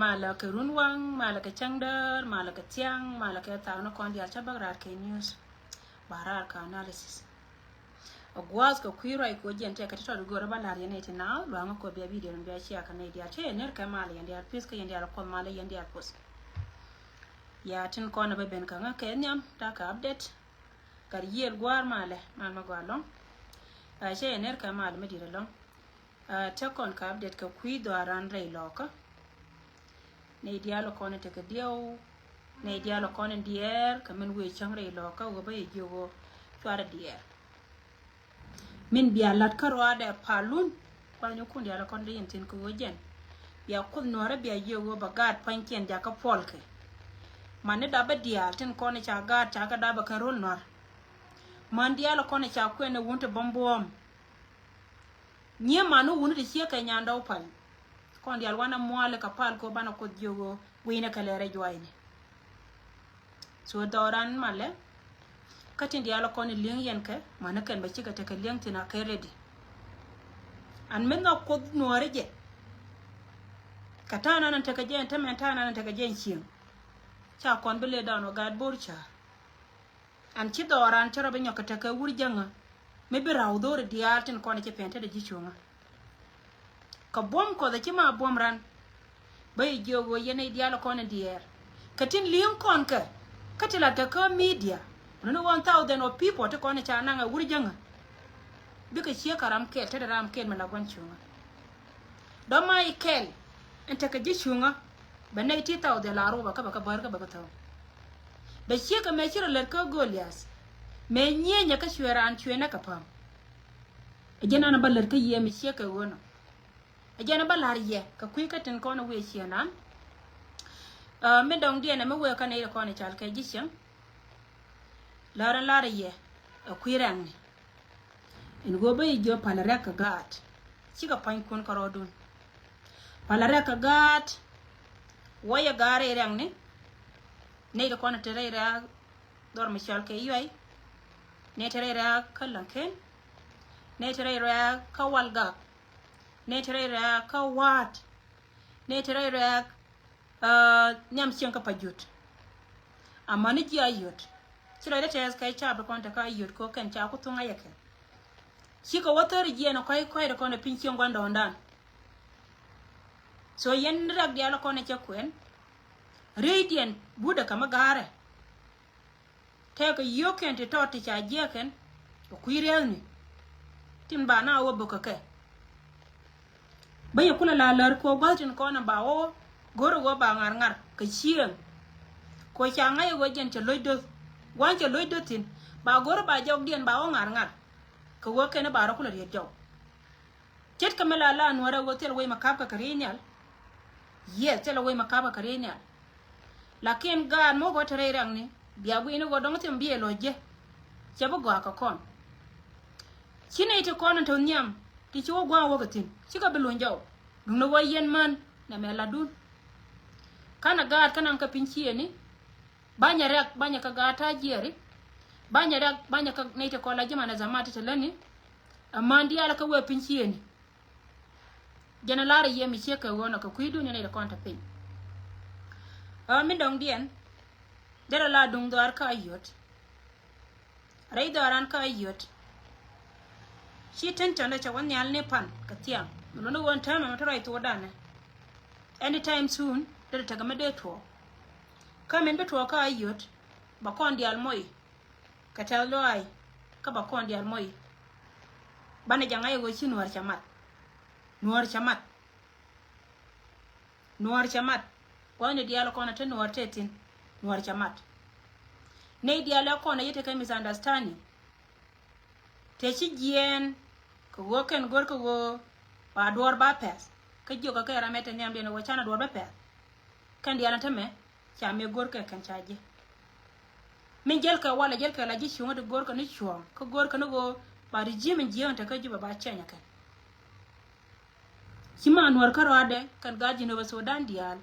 mala ke runwang mala ke changder mala ke tiang mala ke tawna kon dia chabagrar ke news barar ka analysis ogwas ko kwiro ai ko gente ka tito go raba lar yene tina lo an ko be video mbe chia ka ne dia che ner ka mala yende ar pis ka yende ar ko mala yende ar pos ya tin kona ba ben kanga kenyam ta ka update kar yel gwar male mal ma gwalong a she ener ka mal me dire long ta kon ka update ka kuido aran rei loka ne dialo kona te ka dio ne dialo kona dier ka men we chang rei loka go ba yogo twara dier min biya lat karo ade palun pa nyu kun dialo kon de tin ko jen biya kun nore biya yogo ba gad pankien ja ka polke mane daba dial tin kona cha gad cha ka daba kan rol nor man dialo kona cha kwene wunte bombom nye manu wunu de chia ka nyanda upal kon dial wana mwale ka pal ko bana ko jogo wina kalere joine so doran male katin dialo kona ling yen ke mana kan ba chika te ka ling tina kai ready an men no ko nuare je katana nan te ka je tamen tana nan te ka je chin cha kon bele dano gad borcha an ci doran chara be nyoka te ka wurjanga me bi rawdore dialtin kona ci pente de jichunga ka bom ko da ci ma bom ran bay jogo yene dialo kona dier katin liam kon ka katila ta ka media no 1000 of people to kona cha nanga wurjanga bika ci karam ke te ram ke me la gonchunga do mai kel ente ka jichunga banai ti taw de la roba ka baka barka baka taw da ci ka me cira ler ka golias me nyenya ka shwera an chwena ka pam ejena na balar ka ye mi ci ka wono ejena balar ye ka kuy ka tin kono we ci nan me dong die na me we ka ne ko ne chal ka jishan lara ye a kuy ran ni in go bay jo palare ka gat ci ka pan kun ka rodun palare ka gat waya gare ran ne da kono tere ra dor mi chal ka yoy ne tere ra kalanken ne tere ra ka walga ne tere ra ka wat ne tere ra nyam chen ka pajut amma ni ji ayot sira da tes kai cha ba konta ka ayot ko kan cha ku tunga yake shi ka watar ji na kai da kono pinkin gwanda ondan so yen rak dia la kono cha kwen radiant buda kama gare teka yoken te toti cha jeken ko kuirelni tin ba na wo boka ke baya kula lalar ko baltin ko na bawo goro go ba ngar ka chien ko cha ngai go jen che loido wan che loido tin ba goro ba jog dien ba o ngar ko wo ke na ba ra kula ye jaw jet kamela la nwara go tel we makaba karenial ye tel we makaba karenial lakin gan mo go tere rang ni biya bu ino go dong tem biye loje chabo go ka kon chine ite kon to nyam ti chi wo gwa wo gatin chi ka belon jaw dum no yen man na me la dun kana gat kana ka pinchi ni banya rak banya ka gata jeri banya rak banya ka ne ite ko la jama na zamata te lani amma ndi ala ka we pinchi ni jana lara yemi cheka wona ka kuidu ne da kon ta pin min dong dien dera la dung dar ka ayot rai daran ka ayot shi tantana cha wan yal ne pan ka tiam no won time ma trai to dana anytime soon dera ta game de to kamen be to ka ayot ba kon dial moy ka tel loy ka ba kon dial moy bana jangay go chi nuar chamat wani dialo kona te nuar tetin nuar chamat ne dialo kona yete ka misunderstanding te chi gien ko woken gor ko go ba dor ba pes ka joga ka ramete nyambe no wachana dor ba pes kan dialo tame cha me gor ka kan chaje min jel ka wala jel ka la ji shunga de gor ka ni chuo ko gor ka no go ba ri ji min jion ta ka juba ba chanya kan kima nuar karo ade kan gaji no ba Sudan dial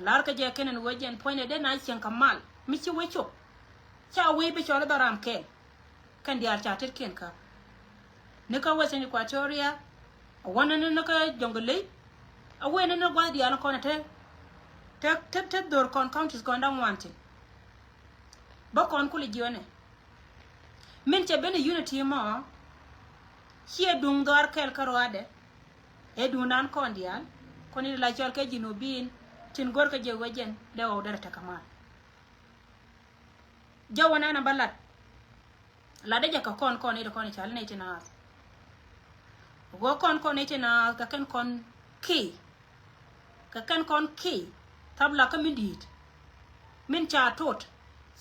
lar ka je kenen wajen poine de na chen kamal mi ci wecho cha we be chora daram ken kan dial cha tet ken ka ne ka wasen Equatoria wana ne ka jongle a we ne gwa dial ko na te dor kon counties ko ndam wanti ba kon kuli jione min che bene unity mo hie dung dar kel karo ade e dunan kon dial koni la chol ke jinubin tin gor ka je wajen da o dar ta kamal jawana na balat la de ka kon ne de kon chal ne tina go kon ne tina ka kan kon ki tabla ka midit min cha tot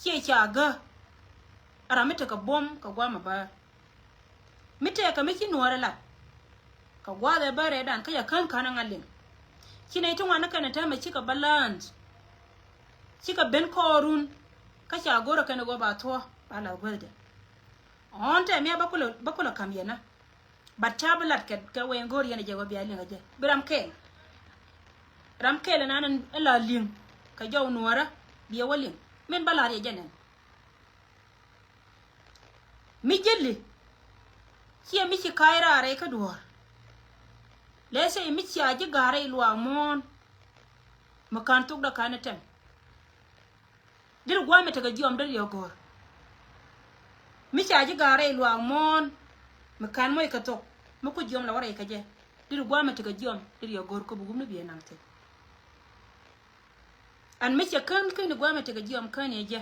che cha ga ara mita ka bom ka gwa ma ba mita ka miki nuwara la ka gwa da bare dan ka ya kan kana ngalin kina ita wana kana ta ma cika balance cika ben korun ka cha gora kana go ba to ala gwalda on ta me bakula kam yana batablat ka wen gor yana je go biya linga je biram ke na nan ala ling ka jaw nuwara biya walin men balare janen mi jelli kiya mi ci kaira rai ka duwar lese mi ci aji gare ilwa mon makantuk da kanatem dir gwame taga jiom dar yogor mi ci aji gare ilwa mon makan moy ka tok mako jiom la wara ka je dir gwame taga jiom dir yogor ko bugum no biye nangte an mi ci kan ni gwame taga jiom kan ye je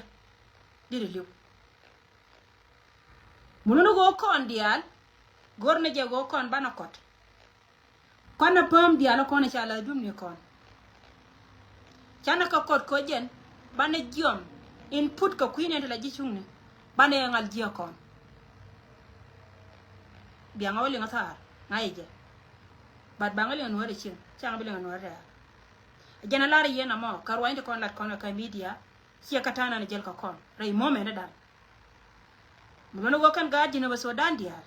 dir liu mununo go kon dial gorne je go kon bana kot kona pam dial ko na chala dum ni kon chana ka kot ko jen bana jiom input ka queen la ji chungni bana ngal ji kon biya ngawli ngata ngai je bad bangali on wari chin changa bi ngal wari jana lari yena mo karwa inde kon lat kon ka media kiya katana na jel ka kon ray moment da muno go kan gaji na baso dandiar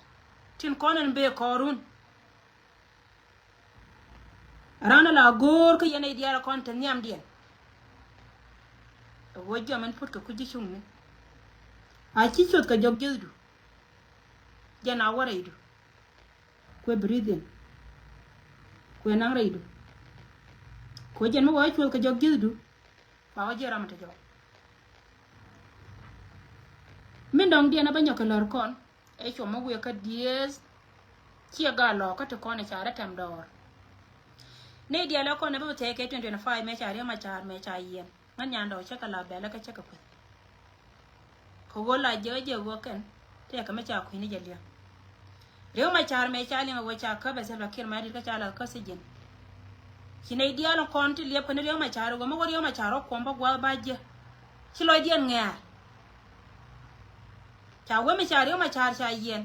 tin konan be korun rana la gor ko yene diara kon tan nyam dien wojo man put ko kuji chungni a ci chot ka jog jedu jana waraidu ko breathing ko nan raidu ko jen mo wa chot ka jog jedu ba wajera mata jog min dong dia na banyo ka lor kon e chomo gwe ka dies kia ga lo ka to kon cha ratam dor ne dia la kon na bu te ke 25 me cha re ma cha yen man nyan do cha ka la bela ka cha ka ku ko go la je go ken te ka me cha ku ni jelia re ma cha me cha le ma cha ka ba se la kir ma dir ka cha la ka se jin kine dia la kon ti le pa ne re ma cha ro go ma go re ma cha ro ko ba gwa ba je ki lo dien nga cha we mi chari ma char cha yen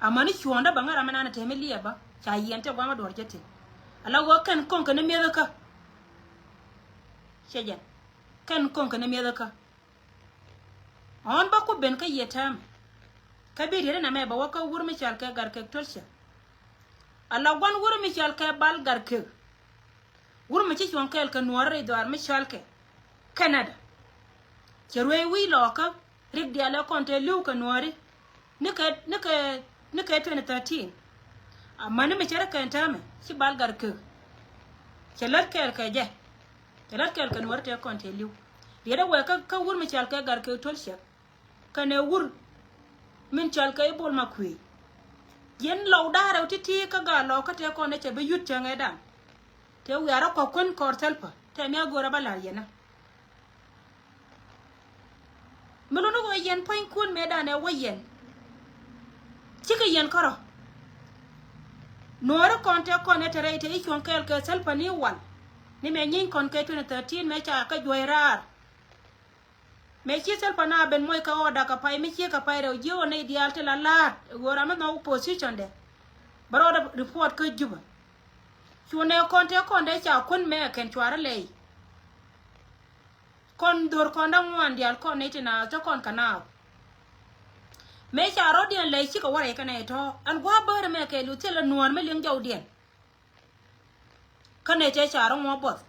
amani chuonda bangara manana temeliya ba cha yen te gwama dor jete ala go kan kon kan me ka shejen kan kon kan me ka on ba ko ben ka yetam kabiri na me ba waka wur mi chal ka gar ka tolsha ala gon wur mi chal ka bal gar ka wur mi chi chuon ka el ka nuare do ar mi chal ka Canada cherwe wi loka rig dia la konte lu ka nuari nika 2013 amane me chara kan tame ci balgar ke chelar kel ka je chelar kel kan warte konte lu dia wa ka wur me chal ka gar ke tol shek kane wur min chal ka ibol makwi yen law dara titi ka ga lo ka te ko ne che be yut nga dan te wi ara ko kon kortelpa te mi agora bala yena melono go yen point kun medane wayen chika yen koro nora konte konete rete ikon kel ke selpa ni wan ni me nyin kon ke 2013 me cha ka joirar me chi selpa na ben moy ka oda ka pai me chi ka pai re jo ne dial te la lat gora ma no position de baroda report ka juba chune konte cha kun me ken chwara lei kon dor kon da ngwan dial kon ne tina to kon kana me cha rodian le chi ko ware kana to an gwa bar me ke lu tele nuor me ling jaw dien kane te cha ro mo bot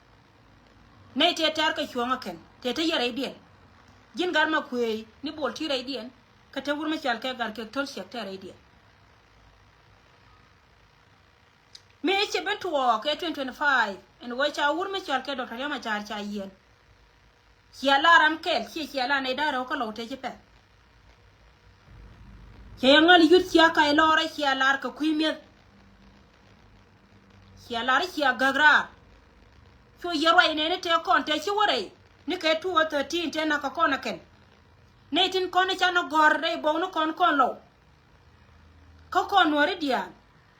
ne te tar ka chwanga ken te yare dien jin gar ma kwe ni bol ti re dien ka te wur me chal ke gar ke tol shek te re dien me che ben to ke 2025 en wo cha wur me chal ke dr yama cha yen kia la ram kel kia la ne daro ko lote je pe kia ngal yut kia kai lore kia lar ka kuimye kia lar kia gagra so yero ine ne te kon te chi wore ni ke 213 te na ka kona ken ne tin kon cha no gor dai bo no kon lo ko kon wori dia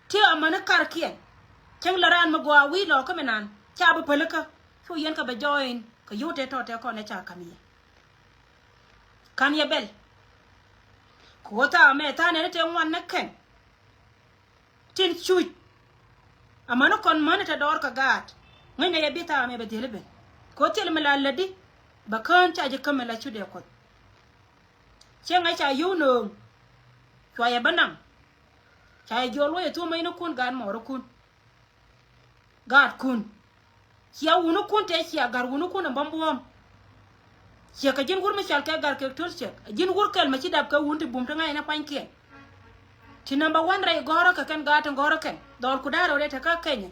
ti amana karkien chang laran ma gwa wi lo ko menan cha bu pelaka fu yen ka ba join ka yote to te kon cha kamiye kan ya bel ko ta me ta ne te wan na ken tin chui amana kon man ta dor ka gat ngene ya bita me be delebe ko tel me la ladi ba kan cha je kamela chu de ko chen ai cha yu no kwa ya banam cha jo lo ya tu mai no kun gan mo ro kun gat kun ya wunu kun te ya gar wunu kun bambuam ya ka jin gur me chal ka gar ke tor che jin gur kel ma ci dab ka wunti bum ta ngai na panke ti number 1 ray goro ka kan gat goro ken dor ku daro de ta ka kenya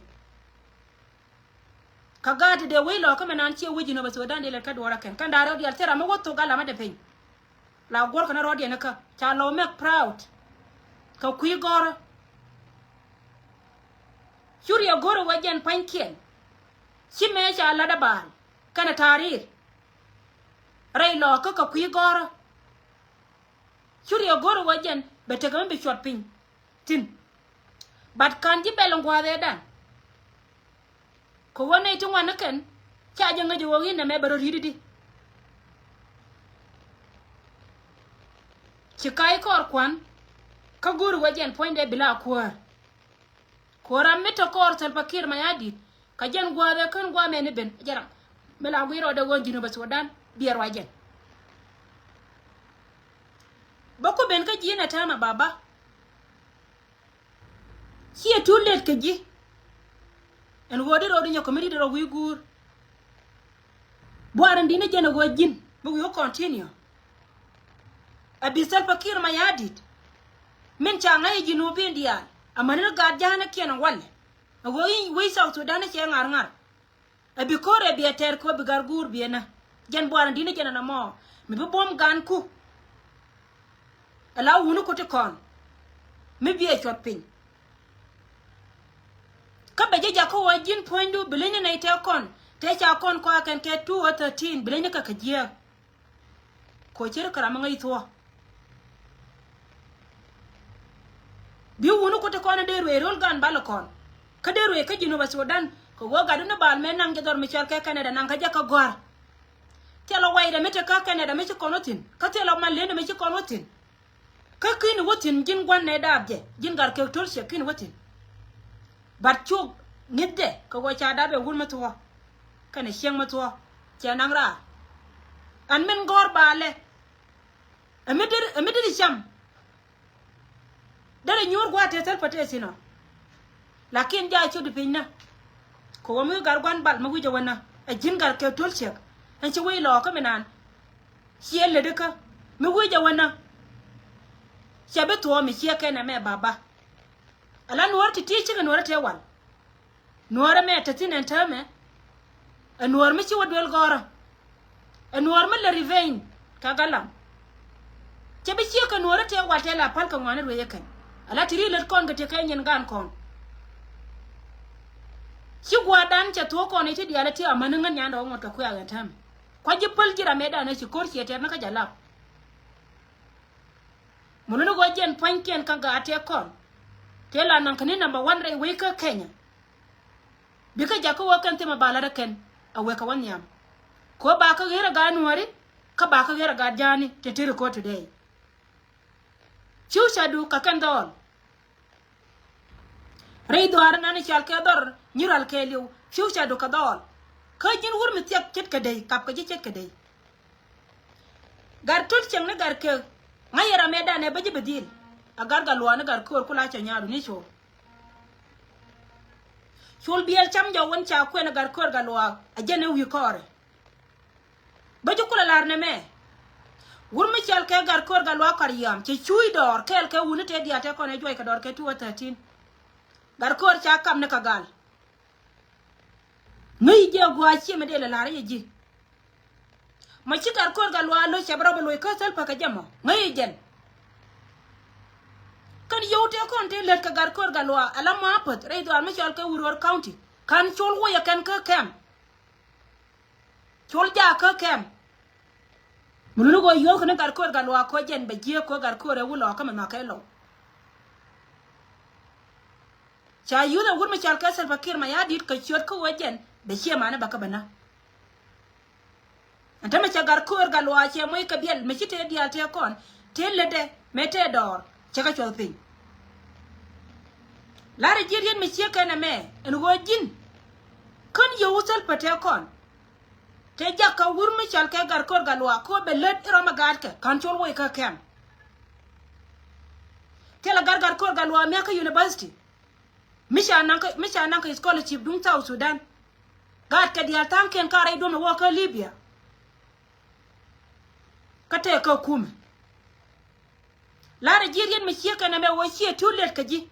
ka gat de we lo ka menan ci wuji no ba so dan de le ka dora ken kan daro di altera mo wotto gala ma de pen la gor ka na rodi na ka cha lo make proud ka ku goro Shuri goro wajen pankien si me cha la da bal kana tarir ray lo ka ku goro Shuri goro wajen bete ga be shot pin tin bat kan ji belon gwa de dan ko wona itu wana ken cha je ngaji wo na me baro rididi ci kai kor kwan ka goro wajen poinde bila ko ramme to kor sal pakir ma yadi ka jen gwa de kan gwa me ne ben jaram me la gwiro de wonji no baso dan bier wajen bako ben ka jina tama baba hiya tullet ka ji en wodi ro dinyo komedi ro wigur boaran dina jena go jin bu yo continue abisal pakir ma yadi min changa yi jinu bi ndia amana ga jana kenan walle wi saw to dana ke ngar abi kore bi ter ko bi gargur bi na jan boaran dina jena na mo mi bu bom gan ku ala wunu ko te kon mi bi e chopin ka be je jako wajin pointu bilene na ite kon te cha kon ko kan ke 2 or 13 bilene ka kajiya ko cire karama ngai to bi wunu ko te kon de rol gan balakon ka de ka jino ba Sudan ko go ga duna bal men nang dor mi char ka Canada nang ka jaka gor telo wayde mete ka Canada mi ci konotin ka telo man lene mi ci konotin ka kin wotin jin gwanne dabje jin gar ke tol se kin wotin bat chuk ngidde ko go cha dabe gul matuwa kana sheng matuwa cha nangra an men gor bale amidir sham dale nyur gwa te tel pate sino lakin ja chu de pinna ko mo gar gwan bal ma wije wana a jin gar ke tol se an ci wi lo ka menan siele de ka mi wije wana shabe to mi sheke na me baba ala nuwar ti ci ga nuwar te wal nuwar me ta tinen ta me nuwar mi ci wadwel gora nuwar mi la rivain ka galam ce bi ci ka nuwar te wal te la pal ka ngwana ro yekan ala tiri le kon ga te kay nyen gan kon ci gwa dan ce to ko ne ti diala ti amana ngan nyanda ngot ka ku ya tam ko ji pal jira me da na ci kor ci te na ka jala mununo go jen panken kan ga te kon tela nan kan number 1 rai we ka Kenya bika jako wakan te mabala da ken awe ka wanyam ko ba ka gera ga nuwari ka ba ka gera ga jani te tiri ko today chusha du ka kan dol rai do arna ni chal ka dor nyural ke liu chusha du ka dol ka jin wur mi tiak chet ka dai kap ka ji chet ka dai gar tut chang na gar ke ngayera meda ne baji bedil agar ga luana gar ko kula cha nyaru ni cho chul biel cham jo won cha ko na gar ko ga luwa ajene wi kore baji kula lar ne me wurmi chal ke gar ko ga luwa kar yam che chui dor kel ke wuni te dia te ko ne joy ka dor ke 2 13 gar ko cha kam ne ka gal ngai je gwa chi me de la lar ye ji ma ci gar ko ga luwa lo chabra bo lo ka sal pa ka jamo ngai jen kan yote kon te let ka gar ko ga luwa ala ma pat re do ma chal ke wuror county kan chol wo ya kan ka kem chol ja ka kem mulu go yo kana gar ko galwa ko jen be je ko gar ko re wulo ka ma kai lo cha yu da gurmi chal ka Salva Kiir ma ya dit ka chot ko wajen be che mana baka bana anta ma cha gar ko galwa che moy ka biel me chite dial te kon te lede mete dor che ka chot pin la re jirien me che kana me en go jin kan yo usal pate kon te jakka wurmi chal ka gar ko galwa ko be led iroma gad ka kan chol woy ka kem te la gar ko galwa me ka university misha nanka scholarship dun South Sudan gad ka dial tanken kare do me woka Libya kate ka kum la Nigerian me chieka na me wo chie tulet ka ji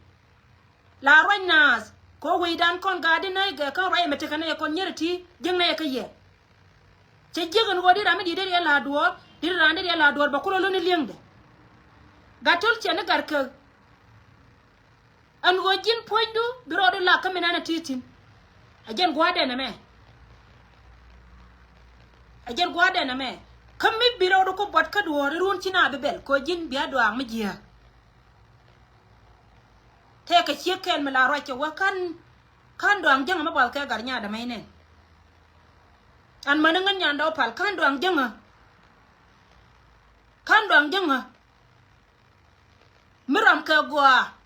la roinas ko widan kon gadi na ga kan rai mete kana kon nyerti jeng na ka ye che jegan go dira me di der la duor dira ndir ya la duor ba kulo ni lengde gatol che na gar ka an go jin poindu biro do la kamina na titin ajen gwade na me ajen gwade na me kammi biro do ko bot ka duor run china bebel ko jin biya do am jiya te ka chieken me la roche wa kan do ang jang ma bal ka gar nya da mai ne an manangan nya ndo pal kan do ang jang miram ka gwa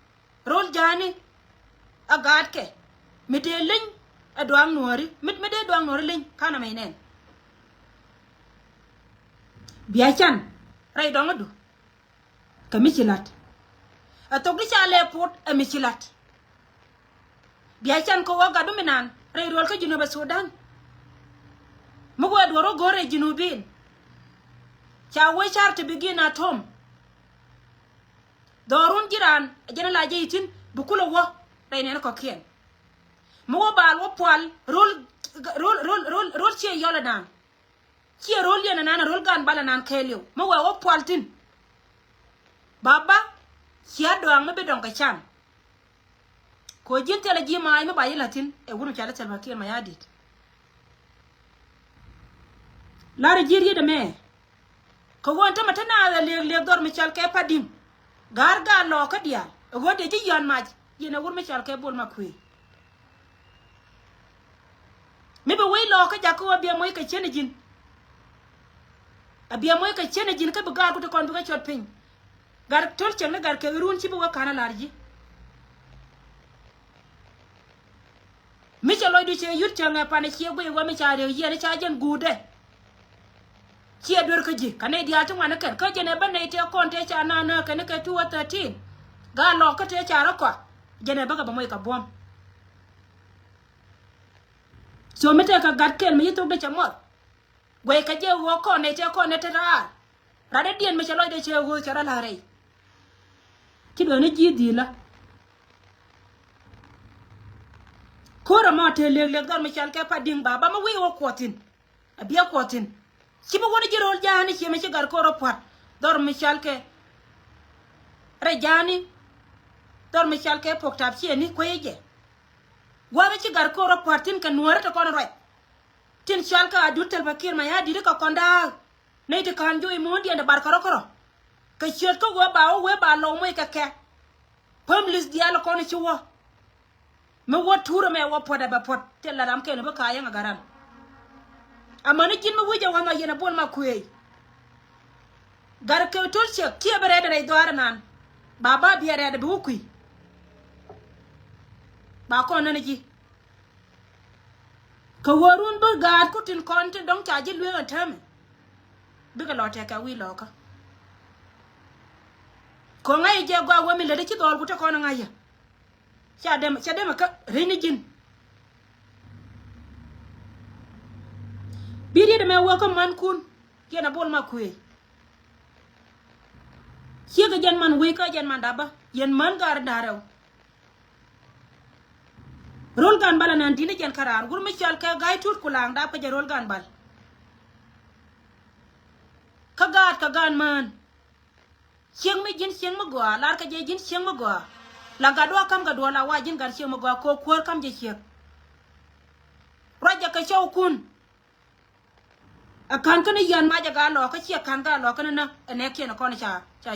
rol jani agad ke mede liñ adwang nori mede dwang nori liñ kana may nen biya chan ray donga du ka michilat atogli chale put a michilat biya chan ko waga du minan ray rol ka Junuba Sudan mugo adwaro gore Junubin cha we char to begin at home dorun jiran jena la jeitin bukulo wo rene ko kien mo bal wo pal rol che yola dan che rol yana nana rol gan bala nan kelio mo wo pal tin baba sia do ang be don ka chan ko jinte la ji mai me bayi latin e wonu chala Salva Kiir ma yadit la Nigeria de me ko wonta matana le dor mi chal ke padim garga lo ka dia wode ji yon maj yena wur mi chal ke bol makui mi be wey lo ka jakko biya moy ka chene jin abiya moy ka chene jin ka be gar ko to kon be chot pin gar tol chene gar ke run ci be wa kana larji mi chalo du che yut changa pane che go wa mi chare yene cha jen gude chia dur ka ji kane dia tu wana kan ka jene ban ne te kon te cha na na kan ka tu 13 ga lo ka te cha ra ko jene ba ka ba moy ka bom so mete ka gat ken mi tu de cha mo we ka je wo ko ne te ra de dien mi cha lo de che wo cha ra la re ki do ne ji di la ko ra ma te le gar mi chal ka pa ding ba ma wi wo kotin abia kotin Siapa wani jirol jani siapa macam gar koro pat dor misal ke rejani dor misal ke poktab sia ni kueje gua macam gar koro patin kan nuara tak kono right tin sial ka adut Salva Kiir ma ya diri ka konda nei te kanjo imondi anda bar koro koro ka sial ko gua bawo we ba lo moy ka ke pamlis dialo kono chiwo me wo tura me wo poda ba pot tella ram ke no ba kaya ngagaran amana jin ma wuja wama yena bol ma kuey gar ke tol che ki bare da do nan baba biere da bu kui ba ko nan ji ka worun ba gar ko tin konte don ta ji lwe antame bi ka lote ka wi loka ko ngai je gwa wo mi le ci dol ku te ko na ngai cha dem ka reni jin biri de me wako man kun kena bol ma kuy siega jan man we ka jan man daba yen man gar daraw rol gan bala nan dina jan karar gur mi chal ka gay tut kulang da pa ja rol gan bal ka gan man sieng mi jin sieng ma gwa lar ka je jin sieng ma gwa la ga do kam ga do la wa jin gar sieng ma gwa ko kor kam je siek raja ka chaw kun akan kan yan ma ja ga lo ka chi akan ga lo kan na ne ke na kon cha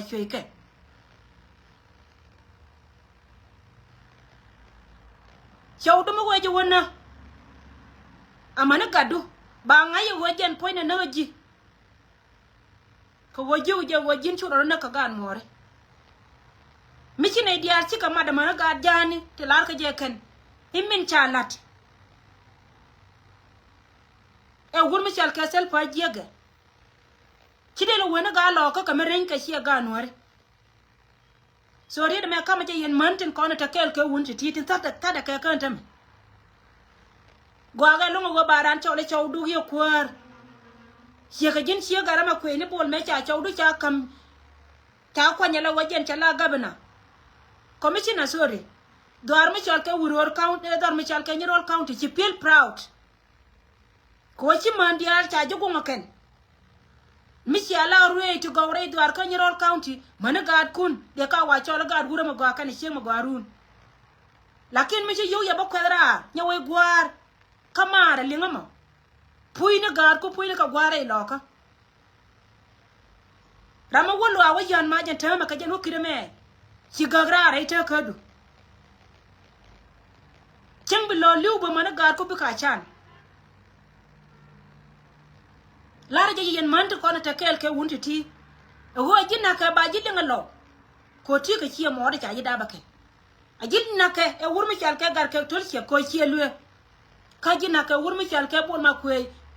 chui ke chau do mo je wona amana gadu ba ngai wajen point na waji ko waji je wajin chu na ka gan more michine diar ci ka madama ga jani te lar ka je ken himmin chalat e gur mi chal ka sel pa jega ci de lo wona ga lo ka kameren ka ci ga nore sori de me kama je yen mantin ko na ta kel ke wun ti tin ta da ka kan tam gwa ga lungo go baran chole chow du ye kwar ci ka jin ci ga rama ko ni bol me cha chow du cha kam ta kwanya la wajen cha la gabna commissioner sorry dwar mi chal ke wuror county dwar mi chal ke nyirol county ci feel proud ko ci mandial cha jugo ngaken mi ci ala ruwe to go re dwar ka nyirol county man gad kun de ka wa chol gad gura ma gwa kan ci ma gwarun lakin mi ci yu ya ba kwara nyawe gwar kamara lingama pui na gad ko pui na ka gware loka rama wolo awa yan ma jan tama ka janu kireme ci gagra rai ta kadu cin bilo liuba mana gar ko bika chan lara je yen manta ko na ta kel ke wunti ti ho jinna ka ba jidin lo ko ti ka ciye mo da ta yida bake a jinna ka e wurmi chal ke gar ke tol ci ko ciye lue ka jinna ka wurmi chal ke bol ma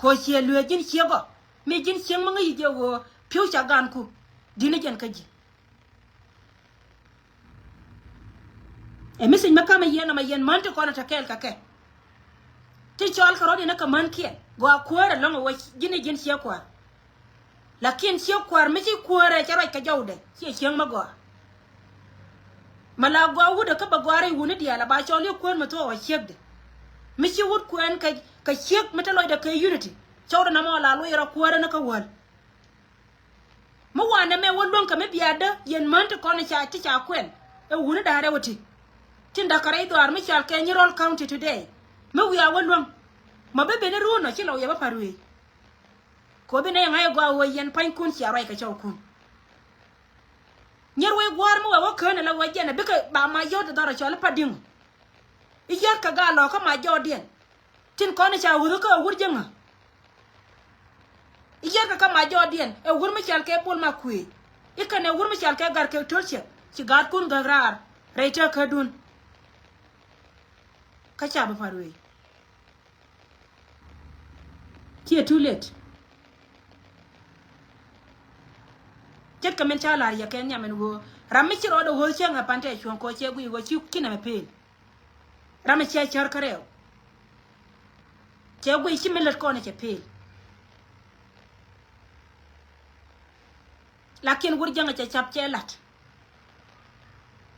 ko ciye lue jin ciye go me jin ciye mo ngi je wo piu cha gan ku dina jen ka ji e misin makama yena ma yen mante ko na takel ka ke ti chol ka rodi na ka man ke go akwara longo wa jine jin sia kwa lakin sia kwa mi ti kwara cha roi ka jawde sia chiang ma go mala go wuda ka ba gware wuni dia la ba chol yo kwar ma to wa chegde mi ci wut kwen ka cheg mata loy da ka unity chawda na mo la lo yara kwara na ka wal mo wana me wondon ka me biada yen mante ko na cha ti cha kwen e wuni da re wati tinda kare dwar mi chal ke nyirol county today me wi awon ma bebe ne runo ci law ya ba parwe ko be ne ngai gwa wo yen pan kun ci arai ka chaw kun nyirwe gwar mo wa kana la wajena bika ba ma yoda dara chal pading iyar ka ga lo ka ma jodien tin ko ne cha wuru ka wurjenga iyar ka ma jodien e wur mi chal ke pol ma kwi ikane wur mi chal ke gar ke tolche ci gar kun gagrar reita ka dun kacha ba farwe ki too late jet kamen chala ya kenya men go rami ci rodo ho chenga pante chon ko che gui go ci kina me pel rami ci char kareo che gui ci melet ko ne che pel lakin gur janga che chap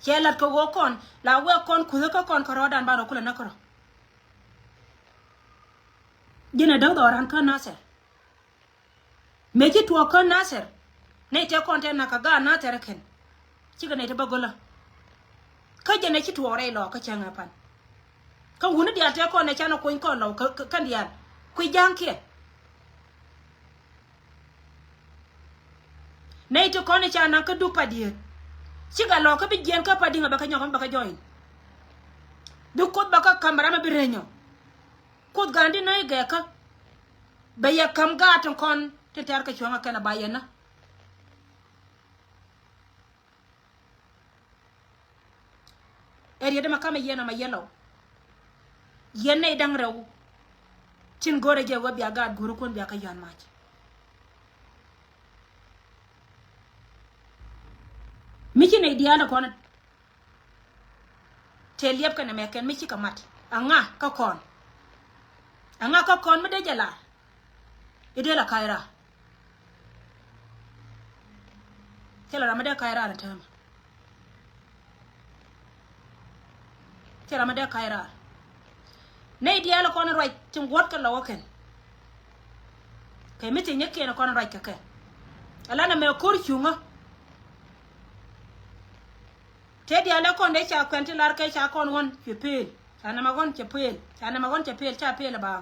chelat ko go kon la we kon ku ko kon ko rodan baro kula nakoro dina daw do ran kan naser meji to kan naser ne te kon te na ka ga na tere ken ci ga ne te bagola ka je ne ci to re lo ka changa pan ka wuni dia te kon ne chana ko ko lo kan dia ku janke ne te kon ne chana ka du padie ciga lo ka bi gen ka padinga baka nyokam baka join du kod baka kamera ma birenyo kod gandi na ga ka baya kam ga ton kon te tar ka chwanga kana bayana eri de makama yena ma yelo yenne dang rew tin gore je wabi aga guru kon bi aka yan maji miki ne diana kona te liep kana meken miki kamat anga ka kon mede jala ide la kaira tela ramade kaira na tama tela ramade kaira ne diala kona right tin got ka lawoken kay miti nyeke na kona right ka alana me kor chunga tedi ala kon de cha kwenti lar ke cha kon won chepel ana magon chepel ana magon chepel cha pel ba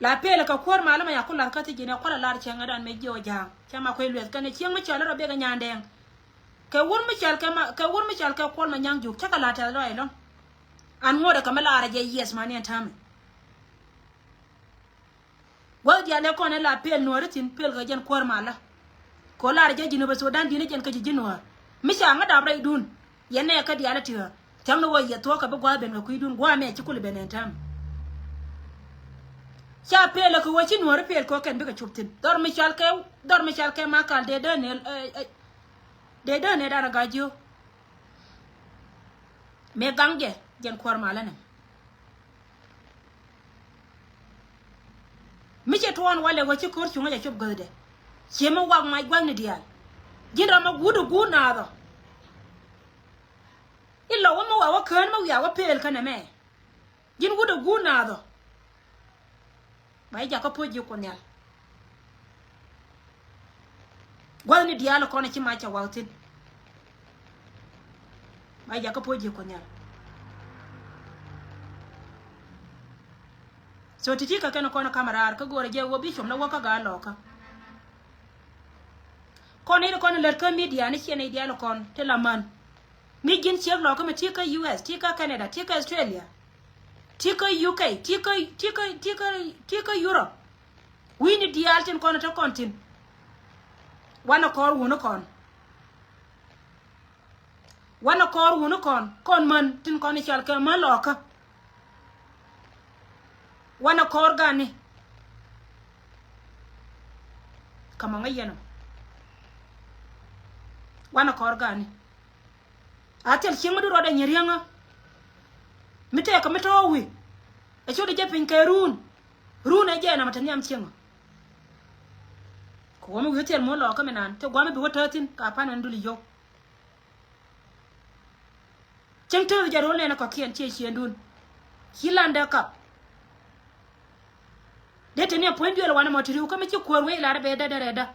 la pele ka kwor malama ya kula ka tijine kwala lar chenga dan me jo jang chama ko ilwet kan chieng ma chala robe ga nyandeng ke won mi chal ka kwol ma nyang juk chaka la ta lo ilon an ngode ka mala ara je yes mani antame wa dia le ko ne la pel no retin pel ga jen kwor mala ko la je jino ba so dan dine jen ka jinwa mi sha nga da brai dun yene ka dia la tiwa tam no wa ye to ka ba gwa ben ga kuidun gwa me ci kul ben antame cha pel ko wachi no pel ko ken bi ka chuptin dor mi chal ke ma kal de ne da ga jo me gangje jen kwor mala ne mi che tuwan wale wachi kor chunga ja chup gode chema wag mai gwang ni dial jinra ma gudu guna do illa wa ma wa kan ma ya wa pel kana me jin gudu guna do bai ja ka poji ko nyal gwang ni dial ko na chi ma cha wautin bai ja ka poji ko nyal so titi ka kana kona kamarar ka gore je wo bishop na waka ga loka kona ile kona lerka media ni chene dia lo kon te laman mi gin chek loka me tika US tika Canada tika Australia tika UK tika Europe we ni dia tin kona to kontin wana kor wono kon man tin kona chal ka ma loka wana kor gani kama ngayeno wana kor gani atel chingu do roda nyerianga mite ka mito wi e chodi je pin kerun runa je na matani am chingu ko mo hotel mo lo ka menan te gwame bi wotatin ka pan nduli yo chengto jaro le na ko kien che chiendun hilanda ka dete ne point yo wana motiri ko me ci ko we la be da reda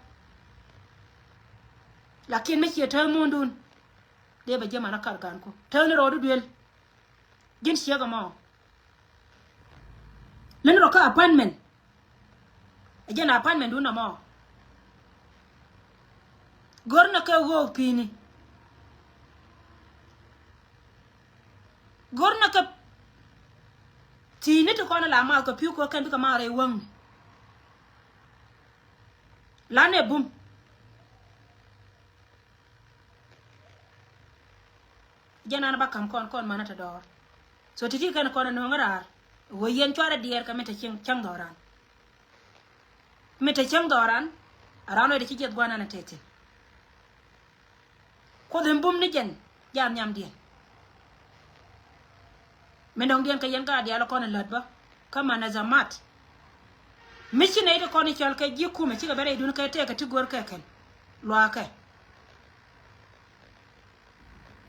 lakin me ci ta mundun de ba jema na karkan ko ta ne rodu duel gin ci ga ma len ro ka appointment ajena appointment duna ma gorna ka go pini gorna ka tini to kona la ma ko piu ko kan bi ka mare wang lane bum jana ba kam kon manata do so titi kan kona no ngara wo yen chora dier ka meta chang doran arano de chijet gwana na tete ko dem bum ni jen jam nyam dien mendong dien ka yen ka dia la kona ladba kama na zamat michi na ide kona chal ka jiku me chiga bere dun ka te ka tigor ka ken lo aka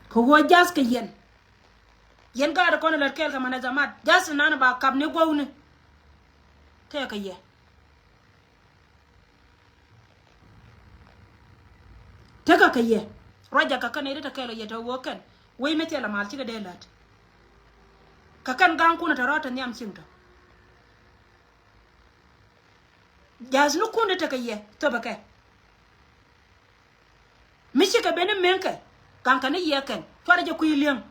ko wo jas ka yen ka da kona ladkel ka mana zamat jas na ba kab ne gwawne te ka ye te ka ye roja ka kana ide ta kelo ye to wo ken we metela mal chiga de lat kakan gang kuna tarata nyam chinto jas nu kunde takaye to bake mishi ka bene menke kan kan yeken twara je kuyiliang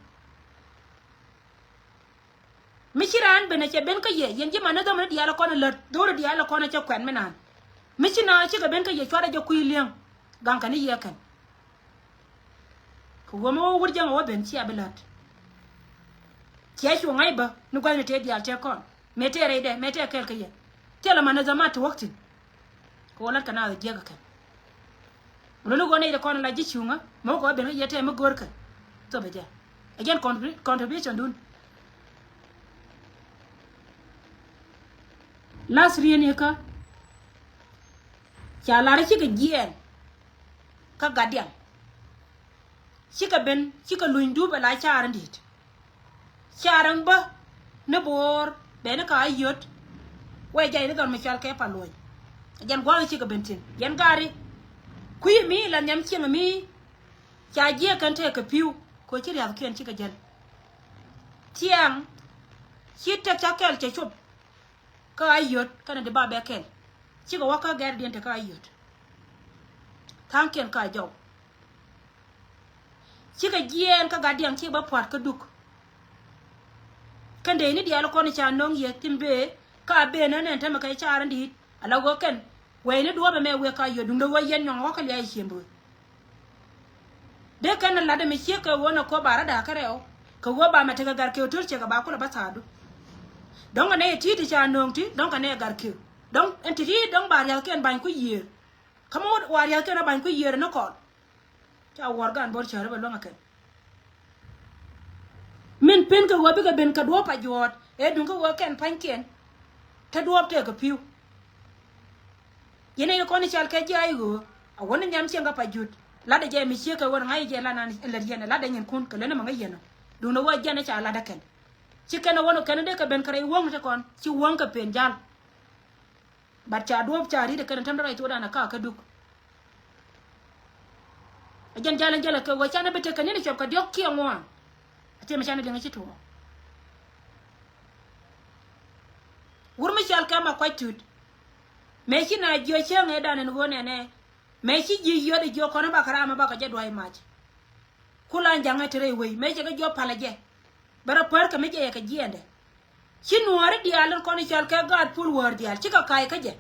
mishi ran bene che ben ka ye yenje manada man diala kona lat doro diala kona che kwen menan mishi na chi ka ben ka ye twara je kuyiliang gan kan yeken ko womo wurjang wo ben chi abelat kiashu ngai ba nu gwa ne te dial te kon metere de mete kel ke ye tela mana zamat wakti ko wala kana da jega kan lolu gone de kon la ji chunga mo ko be no yete mo gorka to be ja again contribution dun las riene ka ya la ri ga gien ka gadian chika ben chika luindu ba la charan dit charan ba ne bor be ne ka ayot we jay ne don mi chal ke paloy jan gwa chika bentin yan gari kuyi mi la nyam chinga mi cha je kan te ka piu ko chiri ya ken chika jal tiang chita chakel che chup ka ayot kana de ba bekel chi ko waka gar dien te ka ayot tanken ka jaw chi ka gien ka gadian chi ba pot ka duk kan de ni dia lo ko ni cha nong ye timbe ka be na ne ta ma kai cha ran di ala go ken we ni do ba me we ka ayot dum do wa yen nyong wa ka ya shembo de kan la de me chi ka wona ko bara da kareo ka wo ba ma te ga gar ke otur che ga ba ko la ba sadu donc ne ti ti cha nong ti donc ne gar ke donc entity donc ba ya ken ban ku yer kamo wa ya ken ban ku yer no ko cha wargan bor cha ba longa ken min pen ka wo bi ka ben ka do pa jot e dun ka wo ken pan ken ta do te ka piu yene ko ni chal ka jai go a wona nyam chen ga pa jut la de je mi che ka wona ngai je la nan la yene la de nyen kun ka le na ma ngai yena dun no wa jana cha la da ken ci kana wono kana de ka ben kare wong ta kon ci wong ka pen jal ba cha do cha ri de kana tam da to da na ka duk ajan jala jala ka wa cha na bete kana ni chop ka diok ki ngwa ate ma cha na de ngi to wur mi chal ka ma kwa tut me chi na jo che nge da ne wone ne me chi ji yo de jo kono ba kara ma ba ka je do ai ma kula njanga tere we me je ga jo pala je bara par ka me je ka jiende chi nuore dialon ko ni chal ka gad pul wor dial chi ka kai ka je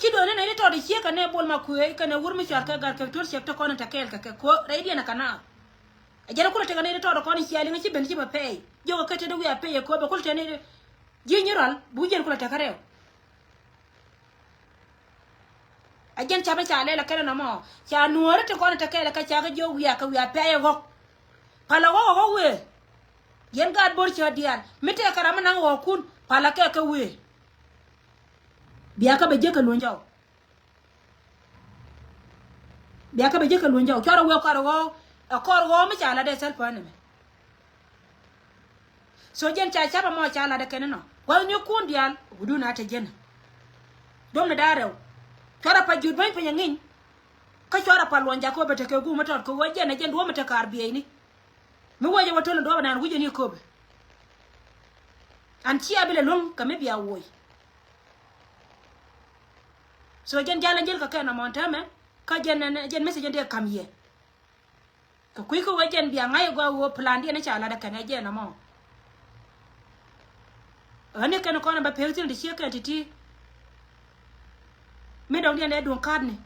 chi do ne ne to de chi ka ne bol ma ku e ka ne wur mi chal ka gad ka tur chek to ko na ta kel ka ko re dia na kana a jara kula te ka ne to do ko ni chali ngi chi ben chi ba pe jo ka te do ya pe ko ba kul te ne ji nyiral bu jen kula ta kare ajen cha ba cha le la kana na mo cha nuore te ko na ta kel ka cha ga jo ya ka ya pe go pala wo we yen gad bor cha dial mete karama nang wo kun pala ke ka we biya ka be je ka lonjaw biya ka be je ka lonjaw chara wo kor wo mi cha la de sel pa ne me so jen cha cha ba mo cha la de ken no wa nyu kun dial gudu na ta jen dom na darew chara pa jud ban pa ngin ka chara pa lonja ko be te ke gu matot ko wa jen do mata kar biye ni mi waje wato ndo bana wuje ni kobe an ci abile lon ka me biya woy so jen jala jel ka kana montame ka jen message de kam ye ka kuy ko wajen biya ngai go wo plan di na chala da kana je na mo ane kana ko na ba pektin de sheka titi me dong de don card ni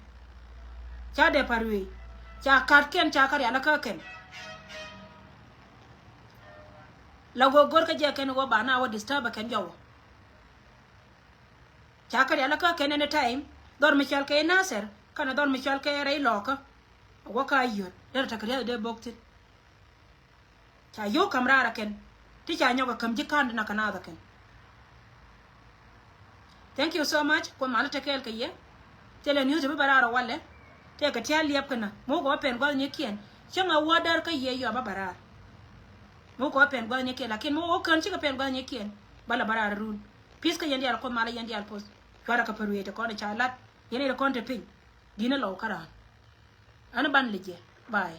cha de parwe cha card ken cha kar ya na ka ken lago gor ka je ken wo bana wo disturb ken jawo chakari ala ka ken any time dor mi chal ke naser kana dor mi chal ke rei loka wo ka yot der takari de bokti cha yo kamrara ken ti cha nyoga kam jikand na kana da ken thank you so much ko mala tekel ke ye tele news be barara walle te ka tiali yap kana mo go pen gol ni kien changa wadar ka ye yo ba barara mo ko pen gwa nyeke lakin mo kan chi ka pen gwa nyeke bala bara run piska yendi al ko mala yendi al post kwara ka perwete ko na chalat yene ko te pin dina lo kara ana ban lije bye